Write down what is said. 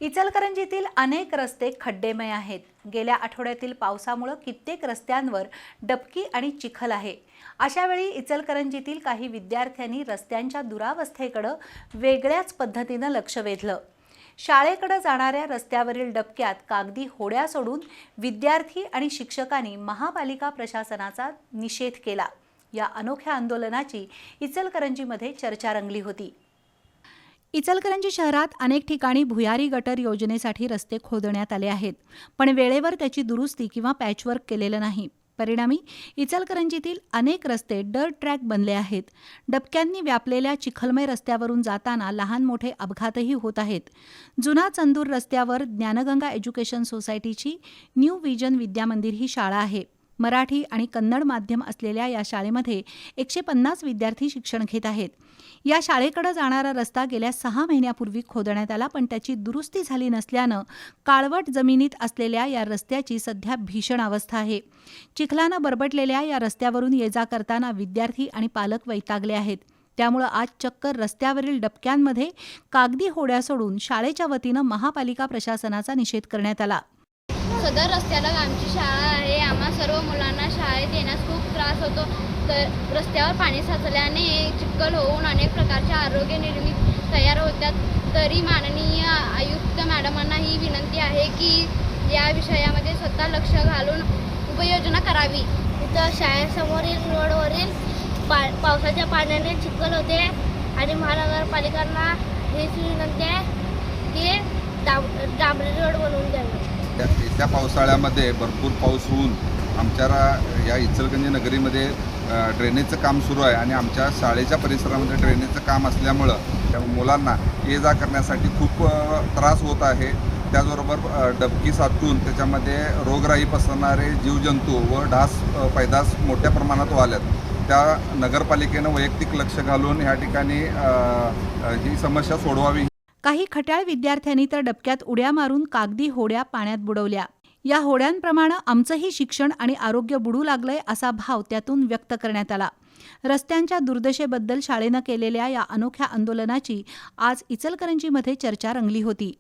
इचलकरंजीतील अनेक रस्ते खड्डेमय आहेत। गेल्या आठवड्यातील पावसामुळे कित्येक रस्त्यांवर डबकी आणि चिखल आहे। अशा वेळी इचलकरंजीतील काही विद्यार्थ्यांनी रस्त्यांच्या दुरावस्थेकडे वेगळ्याच पद्धतीने लक्ष वेधलं। शाळेकडे जाणाऱ्या रस्त्यावरील डबक्यात कागदी होड्या सोडून विद्यार्थी आणि शिक्षकांनी महापालिका प्रशासनाचा निषेध केला। या अनोख्या आंदोलनाची इचलकरंजीमध्ये चर्चा रंगली होती। इचलकरंजी शहरात अनेक ठिकाणी भुयारी गटर योजनेसाठी रस्ते खोदण्यात आले आहेत, पण वेळेवर त्याची दुरुस्ती किंवा पॅचवर्क केलेलं नाही। परिणामी इचलकरंजीतील अनेक रस्ते डर्ट ट्रॅक बनले आहेत। डबक्यांनी व्यापलेल्या चिखलमय रस्त्यावरून जाताना लहान मोठे अपघातही होत आहेत। जुना चंदूर रस्त्यावर ज्ञानगंगा एज्युकेशन सोसायटीची न्यू विजन विद्यामंदिर ही शाळा आहे। मराठी आणि कन्नड माध्यम असलेल्या या शाळेमध्ये 150 विद्यार्थी शिक्षण घेत आहेत। या शाळेकडे जाणारा रस्ता गेल्या 6 महिन्यापूर्वी खोदण्यात आला, पण त्याची दुरुस्ती झाली नसल्यानं काळवट जमिनीत असलेल्या या रस्त्याची सध्या भीषण अवस्था आहे। चिखलानं बरबटलेल्या या रस्त्यावरून ये-जा करताना विद्यार्थी आणि पालक वैतागले आहेत। त्यामुळे आज चक्क रस्त्यावरील डबक्यांमध्ये कागदी होड्या सोडून शाळेच्या वतीनं महापालिका प्रशासनाचा निषेध करण्यात आला। सदर रस्त्याला आमची शाळा आहे। आम्हा सर्व मुलांना शाळेत येण्यास खूप त्रास होतो। तर रस्त्यावर पाणी साचल्याने चिखल होऊन अनेक प्रकारच्या आरोग्य निर्मिती तयार होतात। तरी माननीय आयुक्त मॅडमांना ही विनंती आहे की या विषयामध्ये स्वतः लक्ष घालून उपाययोजना करावी। इथं शाळेसमोरील रोडवरील पावसाच्या पाण्याने चिखल होते आणि महानगरपालिकांना हीच विनंती आहे की डांबरी रोड बनवून द्यावे। येत्या पावसाळ्यामध्ये भरपूर पाऊस होऊन आमच्या या इचलकरंजी नगरीमध्ये ड्रेनेजचं काम सुरू आहे आणि आमच्या शाळेच्या परिसरामध्ये ड्रेनेजचं काम असल्यामुळं त्या मुलांना ये-जा करण्यासाठी खूप त्रास होत आहे। त्याचबरोबर डबकी साचून त्याच्यामध्ये रोगराई पसरणारे जीवजंतू व डास पैदास मोठ्या प्रमाणात व्हाल्यात। त्या नगरपालिकेनं वैयक्तिक लक्ष घालून ह्या ठिकाणी ही समस्या सोडवावी। काही खट्याळ विद्यार्थ्यांनी तर डबक्यात उड्या मारून कागदी होड्या पाण्यात बुडवल्या। या होड्यांप्रमाणे आमचंही शिक्षण आणि आरोग्य बुडू लागलंय असा भाव त्यातून व्यक्त करण्यात आला। रस्त्यांच्या दुर्दशेबद्दल शाळेनं केलेल्या या अनोख्या आंदोलनाची आज इचलकरंजीमध्ये चर्चा रंगली होती।